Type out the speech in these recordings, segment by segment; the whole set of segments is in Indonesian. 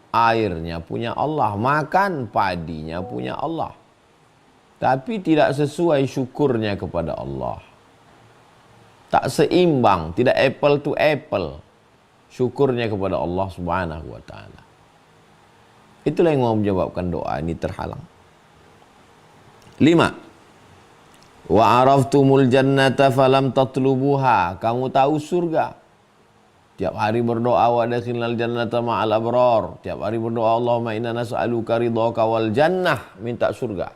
airnya punya Allah, makan padinya punya Allah. Tapi tidak sesuai syukurnya kepada Allah. Tak seimbang, tidak apple to apple syukurnya kepada Allah Subhanahu wa taala. Itulah yang mau menyebabkan doa ini terhalang. 5. Wa araftumul jannata falam tatlubuha. Kamu tahu surga. Tiap hari berdoa wa dakhilnal jannata ma'al abrar. Tiap hari berdoa Allahumma inna nas'aluka ridhaka wal jannah, minta surga.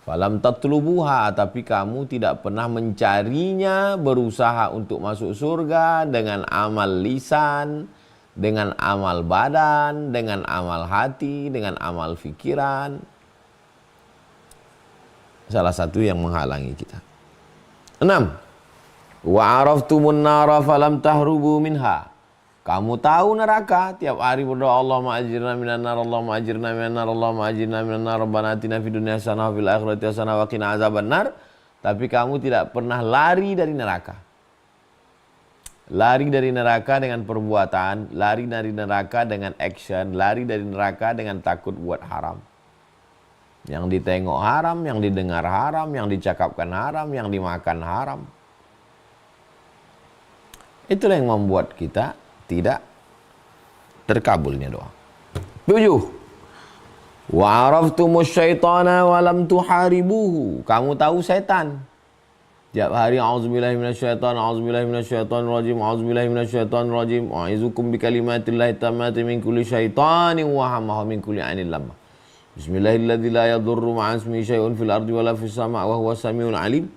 Falam tatlubuha, tapi kamu tidak pernah mencarinya, berusaha untuk masuk surga dengan amal lisan, dengan amal badan, dengan amal hati, dengan amal fikiran. Salah satu yang menghalangi kita. 6. Wa araftumun nara falam tahrubu minha. Kamu tahu neraka, tiap hari berdoa Allahumma ajirna minan nar, Allahumma ajirna minan nar, Allahumma ajirna minan nar, Rabbana atina fid dunya hasanah wa fil akhirati hasanah wa qina azabannar. Tapi kamu tidak pernah lari dari neraka. Lari dari neraka dengan perbuatan, lari dari neraka dengan action, lari dari neraka dengan takut buat haram. Yang ditengok haram, yang didengar haram, yang dicakapkan haram, yang dimakan haram. Itulah yang membuat kita tidak terkabulnya doa. 7. Wa araftumus syaitana wa lam tuharibuhu. Kamu tahu setan. Tiap hari auzubillahi minasyaitonir rajim, auzubillahi minasyaitonir rajim, a'idzukum bikalimatillahi tammati min kulli syaitanin wa hamma min kulli ainil lamma. Bismillahilladzi la yadurru ma'a ismihi syai'un fil ardi wala fis sama' wa huwas samiul alim.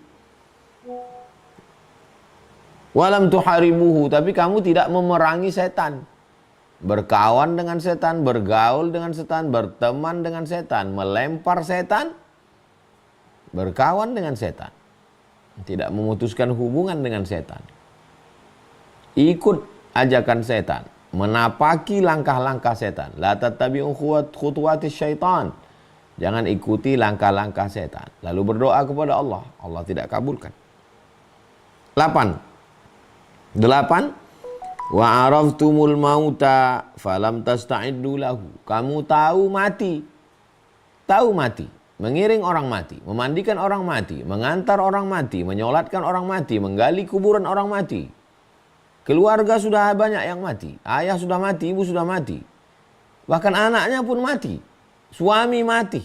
Walam tuharibuhu, tapi kamu tidak memerangi setan. Berkawan dengan setan, bergaul dengan setan, berteman dengan setan, melempar setan, berkawan dengan setan. Tidak memutuskan hubungan dengan setan. Ikut ajakan setan, menapaki langkah-langkah setan. La tattabi'u khutuwatis syaitan. Jangan ikuti langkah-langkah setan. Lalu berdoa kepada Allah, Allah tidak kabulkan. 8. Wa araftumul mauta falam tasta'iddu lahu. Kamu tahu mati. Tahu mati. Mengiring orang mati, memandikan orang mati, mengantar orang mati, menyolatkan orang mati, menggali kuburan orang mati. Keluarga sudah banyak yang mati. Ayah sudah mati, ibu sudah mati. Bahkan anaknya pun mati. Suami mati.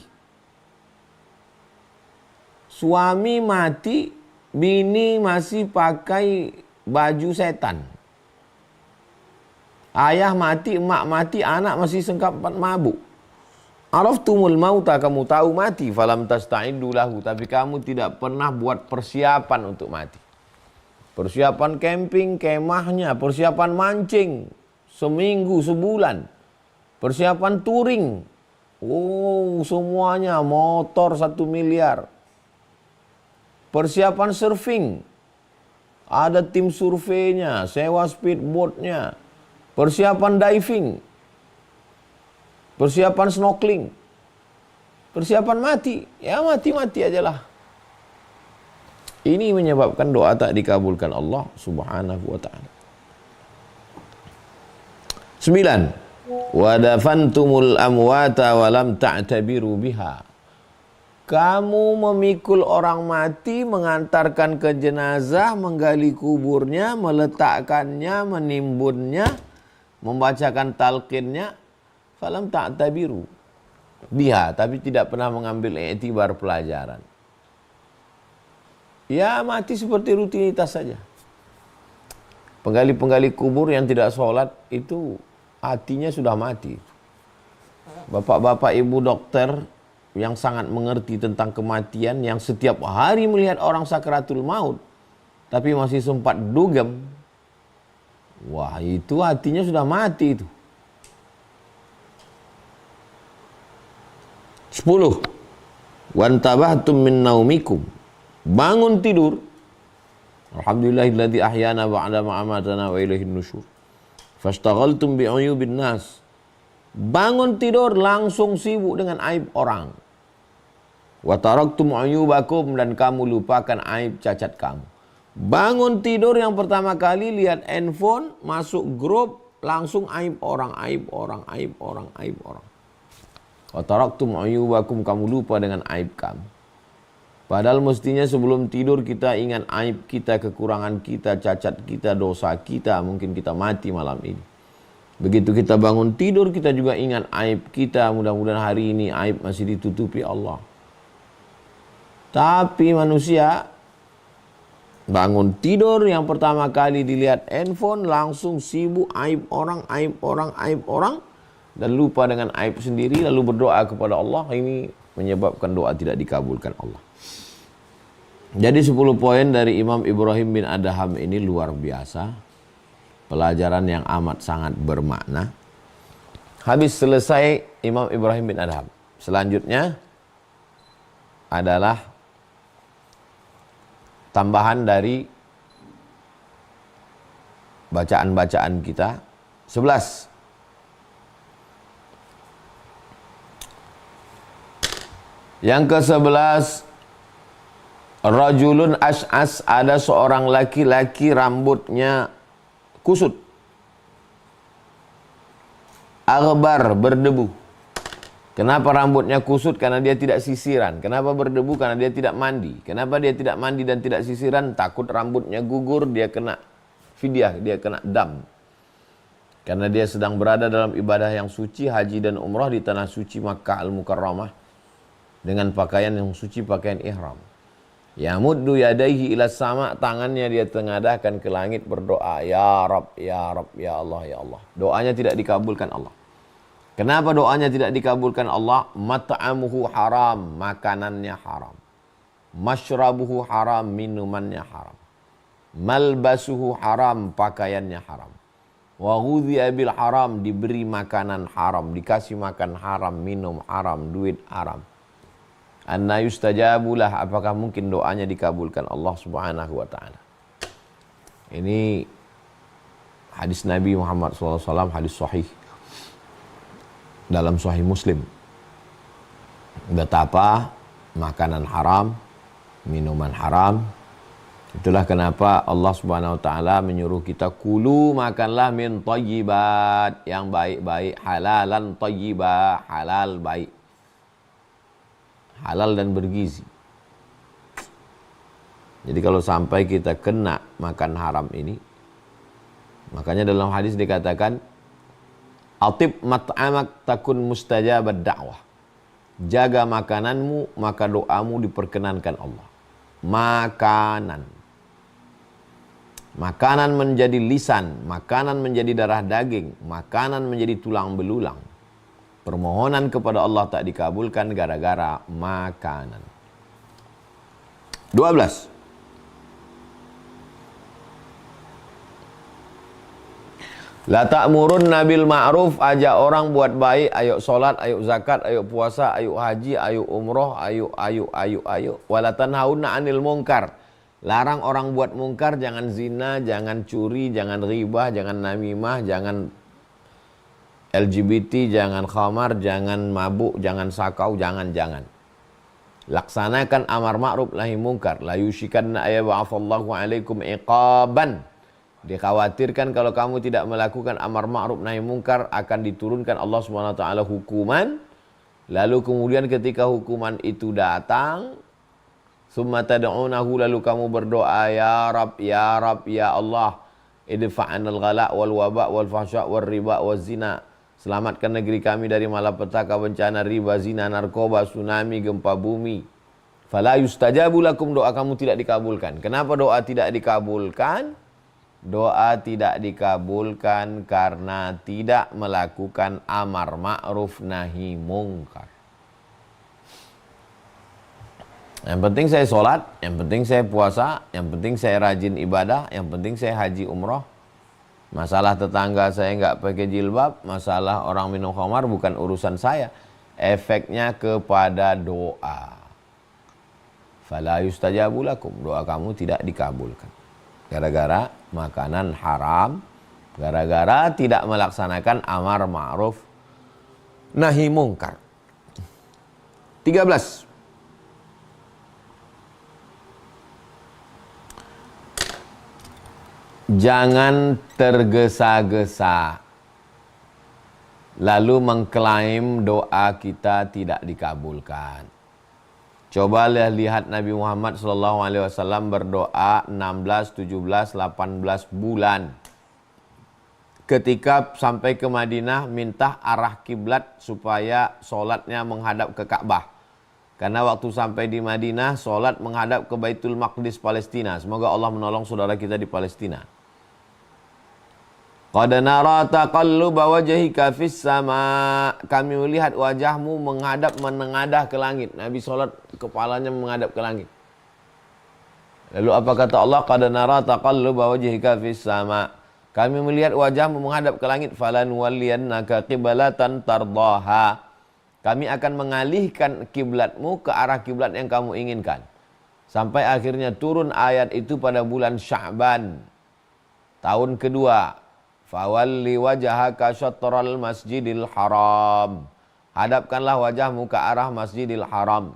Suami mati, bini masih pakai baju setan. Ayah mati, emak mati, anak masih sengkap mabuk. Araftumul mauta, kamu tahu mati, falam tasta'iddu lahu, tapi kamu tidak pernah buat persiapan untuk mati. Persiapan camping, kemahnya, persiapan mancing, seminggu, sebulan. Persiapan touring. Oh, semuanya, motor 1 miliar. Persiapan surfing. Ada tim surveinya, sewa speedboatnya, persiapan diving, persiapan snorkeling, persiapan mati. Ya mati-mati ajalah. Ini menyebabkan doa tak dikabulkan Allah Subhanahu wa ta'ala. 9. Wa dafantumul amwata wa lam ta'tabiru biha. Kamu memikul orang mati, mengantarkan ke jenazah, menggali kuburnya, meletakkannya, menimbunnya, membacakan talqinnya. Falam ta'tabiru biha, tapi tidak pernah mengambil iktibar pelajaran. Ya mati seperti rutinitas saja. Penggali-penggali kubur yang tidak sholat itu hatinya sudah mati. Bapak-bapak ibu dokter yang sangat mengerti tentang kematian, yang setiap hari melihat orang sakratul maut, tapi masih sempat dugem. Wah, itu hatinya sudah mati itu. 10. Wantabahtum min naumikum. Bangun tidur. Alhamdulillahilladzi ahyana ba'da ma amatana wa ilaihin nusyur. Fastaghaltum bi'uyubin nas. Bangun tidur langsung sibuk dengan aib orang. Wa taraktum uyubakum, dan kamu lupakan aib cacat kamu. Bangun tidur yang pertama kali lihat handphone, masuk grup, langsung aib orang, aib orang, aib orang, aib orang. Wa taraktum uyubakum, kamu lupa dengan aib kamu. Padahal mestinya sebelum tidur kita ingat aib kita, kekurangan kita, cacat kita, dosa kita. Mungkin kita mati malam ini. Begitu kita bangun tidur kita juga ingat aib kita. Mudah-mudahan hari ini aib masih ditutupi Allah. Tapi manusia bangun tidur yang pertama kali dilihat handphone langsung sibuk aib orang, aib orang, aib orang. Dan lupa dengan aib sendiri lalu berdoa kepada Allah. Ini menyebabkan doa tidak dikabulkan Allah. Jadi 10 poin dari Imam Ibrahim bin Adham ini luar biasa. Pelajaran yang amat sangat bermakna. Habis selesai Imam Ibrahim bin Adham. Selanjutnya adalah tambahan dari bacaan-bacaan kita. 11. Yang ke-11, rajulun ash'as, ada seorang laki-laki rambutnya kusut. Aghbar, berdebu. Kenapa rambutnya kusut? Karena dia tidak sisiran. Kenapa berdebu? Karena dia tidak mandi. Kenapa dia tidak mandi dan tidak sisiran? Takut rambutnya gugur, dia kena fidyah, dia kena dam. Karena dia sedang berada dalam ibadah yang suci, haji dan umrah di tanah suci Makkah Al-Mukarramah. Dengan pakaian yang suci, pakaian ihram. Yamuddu yadaihi ila sama, tangannya dia tengadahkan ke langit berdoa, ya Rab, ya Rab, ya Allah, ya Allah. Doanya tidak dikabulkan Allah. Kenapa doanya tidak dikabulkan Allah? Mat'amuhu haram, makanannya haram. Mashrabuhu haram, minumannya haram. Malbasuhu haram, pakaiannya haram. Wa ghudhiya bil haram, diberi makanan haram, dikasih makan haram, minum haram, duit haram. Anna yustajabulah, apakah mungkin doanya dikabulkan Allah Subhanahu wa taala? Ini hadis Nabi Muhammad SAW, hadis sahih dalam Sahih Muslim. Betapa makanan haram, minuman haram. Itulah kenapa Allah Subhanahu wa taala menyuruh kita kulu, makanlah min thayyibat, yang baik-baik, halalan thayyibah, halal baik. Halal dan bergizi. Jadi kalau sampai kita kena makan haram ini, makanya dalam hadis dikatakan atib mat'amak takun mustajabad da'wah. Jaga makananmu, maka doamu diperkenankan Allah. Makanan. Makanan menjadi lisan, makanan menjadi darah daging, makanan menjadi tulang belulang. Permohonan kepada Allah tak dikabulkan gara-gara makanan. 12. La ta'murun nabil ma'ruf, ajak orang buat baik, ayo solat, ayo zakat, ayo puasa, ayo haji, ayo umroh, ayo. Wala tanhauna 'anil munkar. Larang orang buat mungkar, jangan zina, jangan curi, jangan riba, jangan namimah, jangan LGBT, jangan khamar, jangan mabuk, jangan sakau, jangan. Laksanakan amar ma'ruf nahi mungkar. La yushikanna ayyab'atsallahu 'alaikum iqaban. Dikhawatirkan kalau kamu tidak melakukan amar ma'ruf nahi mungkar akan diturunkan Allah Subhanahu wa taala hukuman. Lalu kemudian ketika hukuman itu datang, summa tad'unahu, lalu kamu berdoa, ya Rab, ya Rab, ya Allah, idfa'anal ghala wal waba wal fahsya wal riba wal zina. Selamatkan negeri kami dari malapetaka, bencana, riba, zina, narkoba, tsunami, gempa bumi. Fala yustajabu lakum, doa kamu tidak dikabulkan. Kenapa doa tidak dikabulkan? Doa tidak dikabulkan karena tidak melakukan amar ma'ruf nahi mungkar. Yang penting saya sholat, yang penting saya puasa, yang penting saya rajin ibadah, yang penting saya haji umroh. Masalah tetangga saya nggak pakai jilbab, masalah orang minum khamar bukan urusan saya. Efeknya kepada doa. Fala yustajabu lakum, doa kamu tidak dikabulkan. Gara-gara makanan haram, gara-gara tidak melaksanakan amar ma'ruf nahi mungkar. 13. Jangan tergesa-gesa lalu mengklaim doa kita tidak dikabulkan. Coba lihat Nabi Muhammad SAW berdoa 16, 17, 18 bulan. Ketika sampai ke Madinah, minta arah kiblat supaya sholatnya menghadap ke Ka'bah. Karena waktu sampai di Madinah, sholat menghadap ke Baitul Maqdis Palestina. Semoga Allah menolong saudara kita di Palestina. Qad nara taqalluba wajhika fis sama. Kami melihat wajahmu menengadah ke langit. Nabi sholat kepalanya menghadap ke langit. Lalu apa kata Allah? Qad nara taqalluba wajhika fis sama. Kami melihat wajahmu menghadap ke langit. Falan walliyannaka qiblatan tardaha. Kami akan mengalihkan kiblatmu ke arah kiblat yang kamu inginkan. Sampai akhirnya turun ayat itu pada bulan Sya'ban tahun kedua. Fawalli wajhaka syatral masjidil haram. Hadapkanlah wajahmu ke arah Masjidil Haram.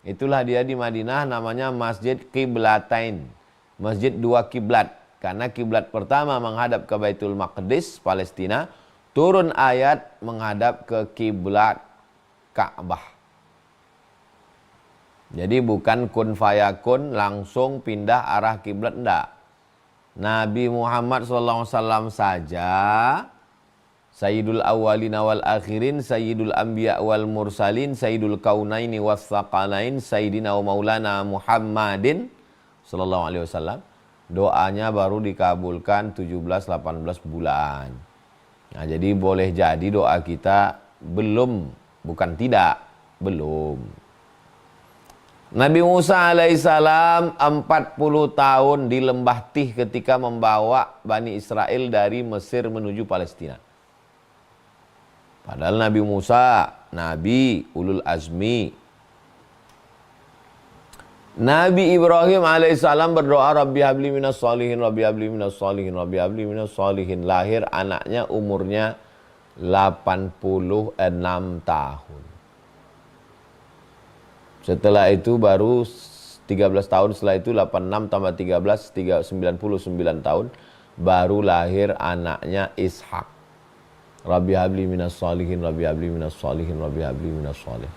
Itulah dia di Madinah namanya Masjid Qiblatain. Masjid dua kiblat. Karena kiblat pertama menghadap ke Baitul Maqdis Palestina, turun ayat menghadap ke kiblat Ka'bah. Jadi bukan kun fayakun langsung pindah arah kiblat, enggak. Nabi Muhammad SAW saja Sayyidul awwalina wal akhirin, Sayyidul anbiya wal mursalin, Sayyidul kaunaini was saqalain, Sayyidina wa maulana Muhammadin SAW, doanya baru dikabulkan 17-18 bulan. Nah, jadi boleh jadi doa kita belum, bukan tidak, belum. Nabi Musa alaihissalam 40 tahun di lembah Tih ketika membawa Bani Israel dari Mesir menuju Palestina. Padahal Nabi Musa, Nabi ulul azmi. Nabi Ibrahim alaihissalam berdoa, Rabbi habli minas sholihin, Rabbi habli minas sholihin, Rabbi habli minas sholihin. Lahir anaknya umurnya 86 tahun. Setelah itu baru 13 tahun, setelah itu 86 tambah 13, 99 tahun, baru lahir anaknya Ishak. Rabbi habli minas sholihin, Rabbi habli minas sholihin, Rabbi habli minas sholihin.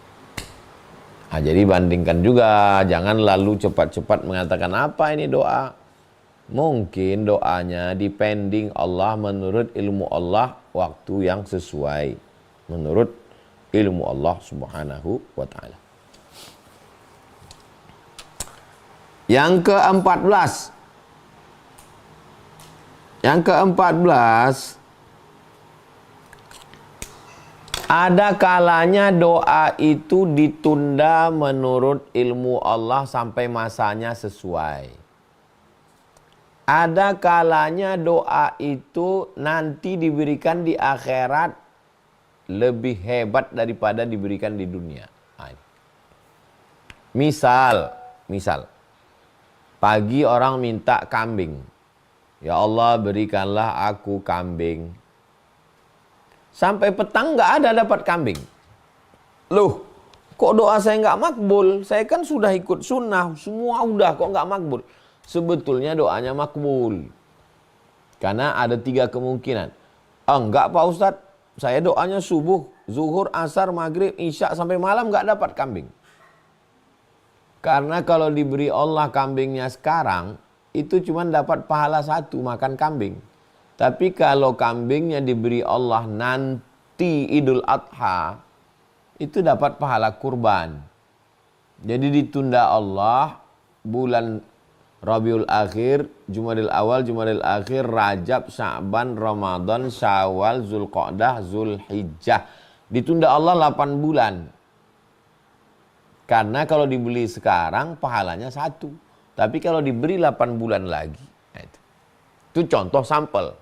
Nah, jadi bandingkan juga, jangan lalu cepat-cepat mengatakan apa ini doa. Mungkin doanya depending Allah menurut ilmu Allah, waktu yang sesuai. Menurut ilmu Allah subhanahu wa ta'ala. Yang ke-14. Yang ke-14, ada kalanya doa itu ditunda menurut ilmu Allah sampai masanya sesuai. Ada kalanya doa itu nanti diberikan di akhirat lebih hebat daripada diberikan di dunia. Misal, pagi orang minta kambing. Ya Allah, berikanlah aku kambing. Sampai petang nggak ada dapat kambing. Loh, kok doa saya nggak makbul? Saya kan sudah ikut sunnah, semua udah, kok nggak makbul? Sebetulnya doanya makbul. Karena ada 3 kemungkinan. Enggak Pak Ustadz, saya doanya subuh, zuhur, asar, maghrib, isya, sampai malam nggak dapat kambing. Karena kalau diberi Allah kambingnya sekarang, itu cuma dapat pahala 1, makan kambing. Tapi kalau kambingnya diberi Allah nanti Idul Adha, itu dapat pahala kurban. Jadi ditunda Allah bulan Rabiul Akhir, Jumadil Awal, Jumadil Akhir, Rajab, Sya'ban, Ramadan, Syawal, Zulqa'dah, Zulhijjah. Ditunda Allah 8 bulan. Karena kalau dibeli sekarang pahalanya 1. Tapi kalau diberi 8 bulan lagi. Nah itu contoh sampel.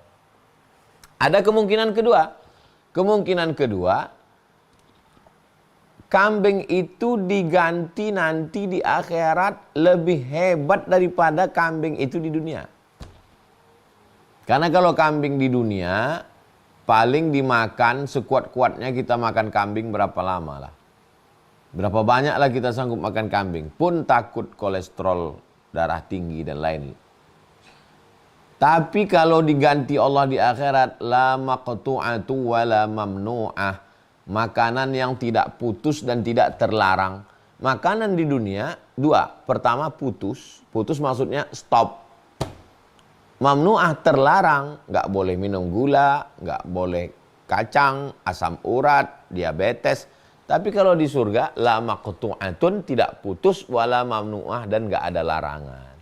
Ada kemungkinan kedua. Kemungkinan kedua, kambing itu diganti nanti di akhirat lebih hebat daripada kambing itu di dunia. Karena kalau kambing di dunia, paling dimakan sekuat-kuatnya kita makan kambing berapa lama lah. Berapa banyaklah kita sanggup makan kambing, pun takut kolesterol, darah tinggi dan lain. Tapi kalau diganti Allah di akhirat, la maqtu'atu wa la mamnu'ah. Makanan yang tidak putus dan tidak terlarang. Makanan di dunia, dua. Pertama putus. Putus maksudnya stop. Mamnu'ah terlarang. Nggak boleh minum gula, nggak boleh kacang, asam urat, diabetes. Tapi kalau di surga, la maqtu'atun, tidak putus, wala mamnu'ah, dan nggak ada larangan.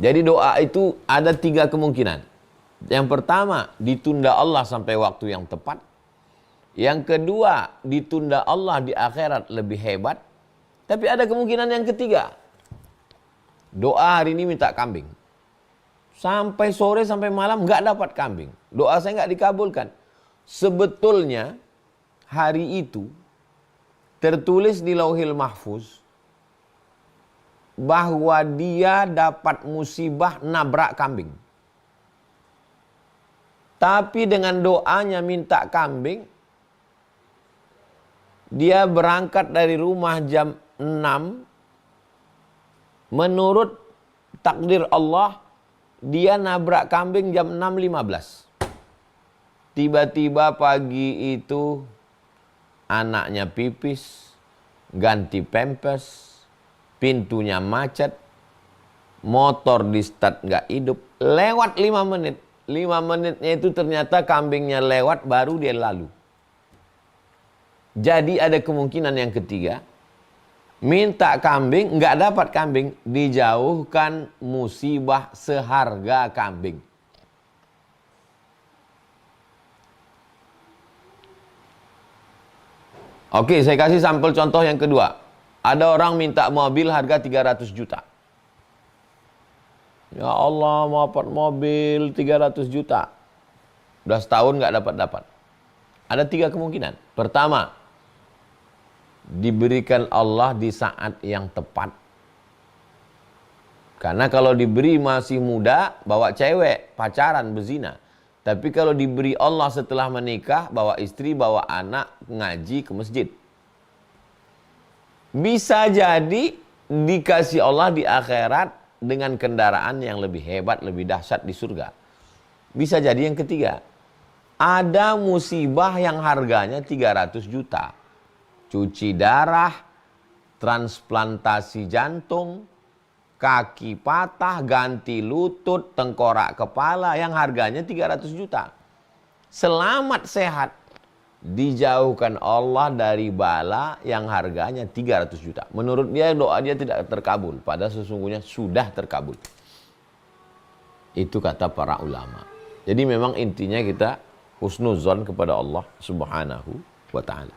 Jadi doa itu ada 3 kemungkinan. Yang pertama, ditunda Allah sampai waktu yang tepat. Yang kedua, ditunda Allah di akhirat lebih hebat. Tapi ada kemungkinan yang ketiga. Doa hari ini minta kambing. Sampai sore, sampai malam nggak dapat kambing. Doa saya nggak dikabulkan. Sebetulnya hari itu tertulis di Lauhil Mahfuz bahwa dia dapat musibah nabrak kambing. Tapi dengan doanya minta kambing, dia berangkat dari rumah jam 6. Menurut takdir Allah, dia nabrak kambing jam 6.15. Tiba-tiba pagi itu anaknya pipis, ganti pampers, pintunya macet, motor di start nggak hidup, lewat 5 menit. 5 menitnya itu ternyata kambingnya lewat, baru dia lalu. Jadi ada kemungkinan yang ketiga, minta kambing, nggak dapat kambing, dijauhkan musibah seharga kambing. Oke, saya kasih sampel contoh yang kedua. Ada orang minta mobil harga 300 juta. Ya Allah, mau dapat mobil 300 juta. Udah setahun nggak dapat-dapat. Ada 3 kemungkinan. Pertama, diberikan Allah di saat yang tepat. Karena kalau diberi masih muda, bawa cewek, pacaran, berzina. Tapi kalau diberi Allah setelah menikah, bawa istri, bawa anak, ngaji ke masjid. Bisa jadi dikasih Allah di akhirat dengan kendaraan yang lebih hebat, lebih dahsyat di surga. Bisa jadi yang ketiga, ada musibah yang harganya 300 juta. Cuci darah, transplantasi jantung, kaki patah, ganti lutut, tengkorak kepala yang harganya 300 juta. Selamat sehat, dijauhkan Allah dari bala yang harganya 300 juta. Menurut dia doa dia tidak terkabul, padahal sesungguhnya sudah terkabul. Itu kata para ulama. Jadi memang intinya kita husnuzon kepada Allah Subhanahu wa ta'ala.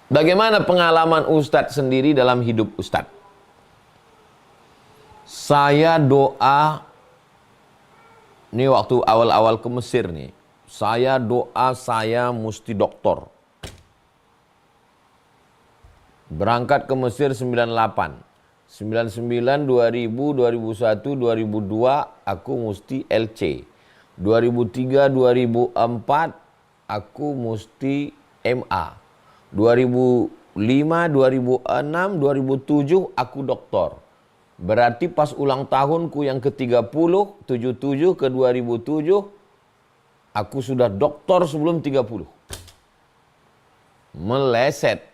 Bagaimana pengalaman Ustadz sendiri dalam hidup Ustadz? Saya doa, ini waktu awal-awal ke Mesir nih, saya doa saya mesti doktor. Berangkat ke Mesir 98. 99, 2000, 2001, 2002 aku mesti LC. 2003, 2004 aku mesti MA. 2005, 2006, 2007 aku doktor. Berarti pas ulang tahunku yang ke-30, 77 ke 2007, aku sudah doktor sebelum 30. Meleset.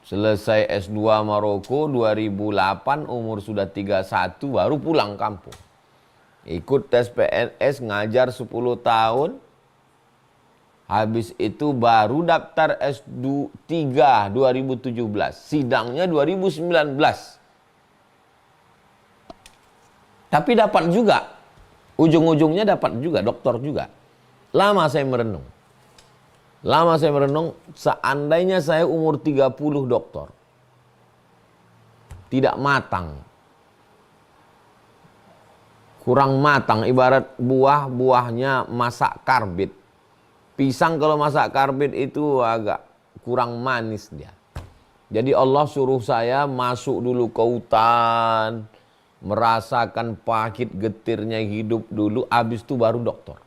Selesai S2 Maroko 2008, umur sudah 31, baru pulang kampung. Ikut tes PNS, ngajar 10 tahun. Habis itu baru daftar S3 2017. Sidangnya 2019. Tapi dapat juga. Ujung-ujungnya dapat juga, doktor juga. Lama saya merenung. Seandainya saya umur 30 doktor. Tidak matang. Kurang matang, ibarat buahnya masak karbit. Pisang kalau masak karbit itu agak kurang manis dia. Jadi Allah suruh saya masuk dulu ke hutan, merasakan pahit getirnya hidup dulu, habis itu baru dokter.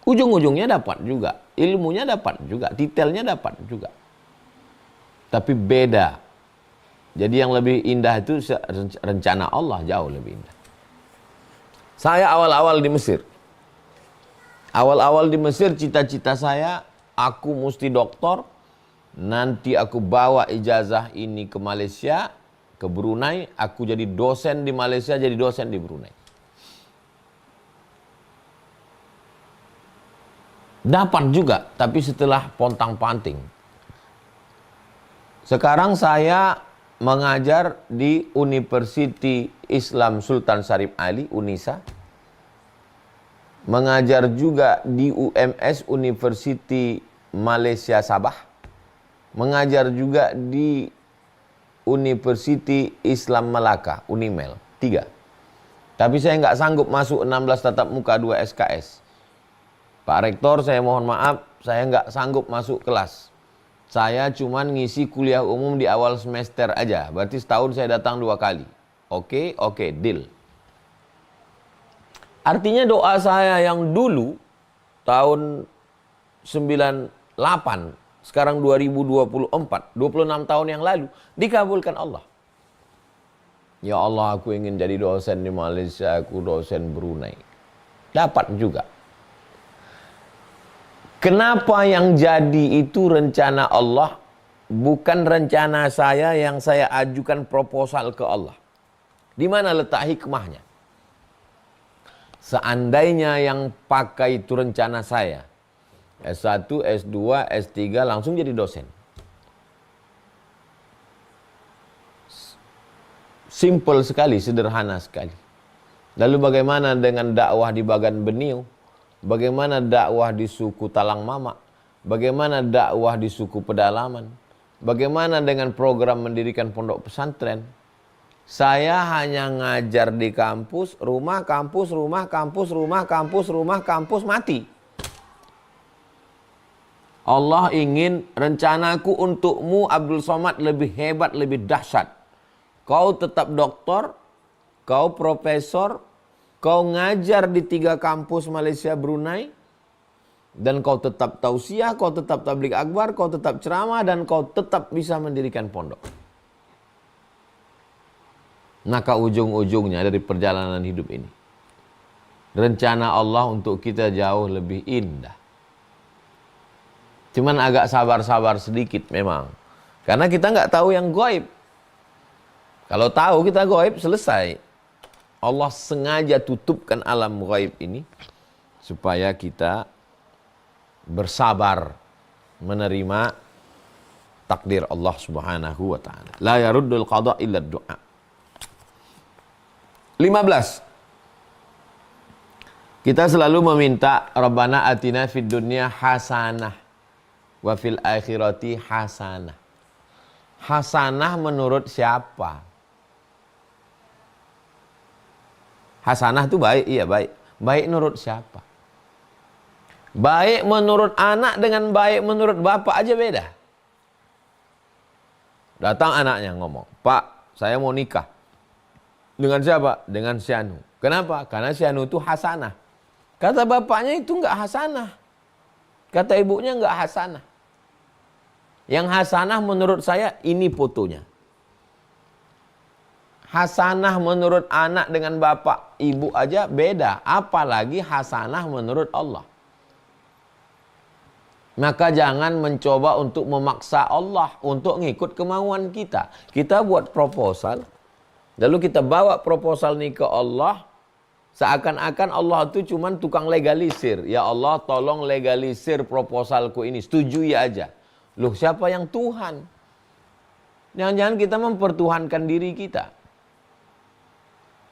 Ujung-ujungnya dapat juga, ilmunya dapat juga, detailnya dapat juga. Tapi beda Jadi yang lebih indah itu rencana Allah jauh lebih indah. Saya awal-awal di Mesir. Awal-awal di Mesir cita-cita saya, aku mesti doktor. Nanti aku bawa ijazah ini ke Malaysia, ke Brunei. Aku jadi dosen di Malaysia, jadi dosen di Brunei. Dapat juga, tapi setelah pontang-panting. Sekarang saya mengajar di University Islam Sultan Syarif Ali, UNISA. Mengajar juga di UMS, University Malaysia Sabah. Mengajar juga di University Islam Melaka, Unimel, 3. Tapi saya nggak sanggup masuk 16 tatap muka 2 SKS. Pak Rektor, saya mohon maaf, saya nggak sanggup masuk kelas. Saya cuman ngisi kuliah umum di awal semester aja. Berarti setahun saya datang 2 kali. Oke, deal. Artinya doa saya yang dulu, tahun 98, sekarang 2024, 26 tahun yang lalu, dikabulkan Allah. Ya Allah, aku ingin jadi dosen di Malaysia, aku dosen Brunei. Dapat juga. Kenapa yang jadi itu rencana Allah, bukan rencana saya yang saya ajukan proposal ke Allah? Di mana letak hikmahnya? Seandainya yang pakai itu rencana saya, S1, S2, S3 langsung jadi dosen. Simple sekali, sederhana sekali. Lalu bagaimana dengan dakwah di Bagan Beniu? Bagaimana dakwah di suku Talang Mamak? Bagaimana dakwah di suku Pedalaman? Bagaimana dengan program mendirikan pondok pesantren? Saya hanya ngajar di kampus, rumah, kampus, rumah, kampus, rumah, kampus, rumah, kampus, mati. Allah ingin rencanaku untukmu Abdul Somad lebih hebat, lebih dahsyat. Kau tetap doktor, kau profesor, kau ngajar di 3 kampus Malaysia, Brunei, dan kau tetap tausiah, kau tetap tabligh akbar, kau tetap ceramah, dan kau tetap bisa mendirikan pondok. Maka ujung-ujungnya dari perjalanan hidup ini, rencana Allah untuk kita jauh lebih indah. Cuman agak sabar-sabar sedikit memang. Karena kita nggak tahu yang gaib. Kalau tahu kita gaib, selesai. Allah sengaja tutupkan alam gaib ini supaya kita bersabar menerima takdir Allah Subhanahu wa taala. La yaruddul qada illa du'a. 15. Kita selalu meminta Rabbana atina fid dunya hasanah wa fil akhirati hasanah. Hasanah menurut siapa? Hasanah itu baik, iya baik. Baik menurut siapa? Baik menurut anak dengan baik menurut bapak aja beda. Datang anaknya ngomong, Pak, saya mau nikah. Dengan siapa? Dengan si Anu. Kenapa? Karena si Anu itu hasanah. Kata bapaknya itu enggak hasanah. Kata ibunya enggak hasanah. Yang hasanah menurut saya ini fotonya. Hasanah menurut anak dengan bapak ibu aja beda. Apalagi hasanah menurut Allah. Maka jangan mencoba untuk memaksa Allah untuk ngikut kemauan kita. Kita buat proposal. Lalu kita bawa proposal ini ke Allah. Seakan-akan Allah itu cuma tukang legalisir. Ya Allah, tolong legalisir proposalku ini. Setujui aja. Loh, siapa yang Tuhan? Jangan-jangan kita mempertuhankan diri kita.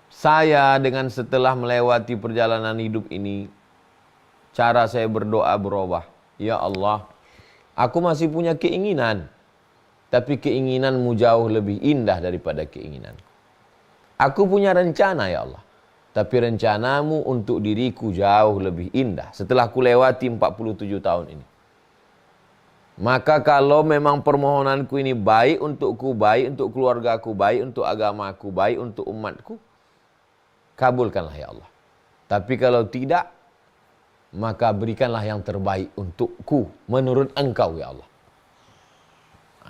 Saya dengan setelah melewati perjalanan hidup ini, cara saya berdoa berubah. Ya Allah, aku masih punya keinginan. Tapi keinginanmu jauh lebih indah daripada keinginanku. Aku punya rencana ya Allah. Tapi rencanamu untuk diriku jauh lebih indah. Setelah ku lewati 47 tahun ini. Maka kalau memang permohonanku ini baik untukku, baik untuk keluargaku, baik untuk agamaku, baik untuk umatku, kabulkanlah ya Allah. Tapi kalau tidak, maka berikanlah yang terbaik untukku menurut Engkau ya Allah.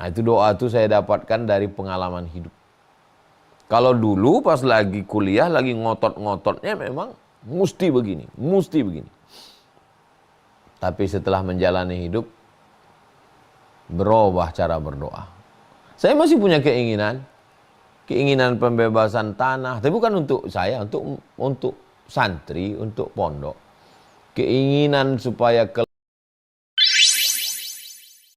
Nah, itu doa itu saya dapatkan dari pengalaman hidup. Kalau dulu pas lagi kuliah, lagi ngotot-ngototnya memang mesti begini, mesti begini. Tapi setelah menjalani hidup, berubah cara berdoa. Saya masih punya keinginan pembebasan tanah, tapi bukan untuk saya, untuk santri, untuk pondok. Keinginan supaya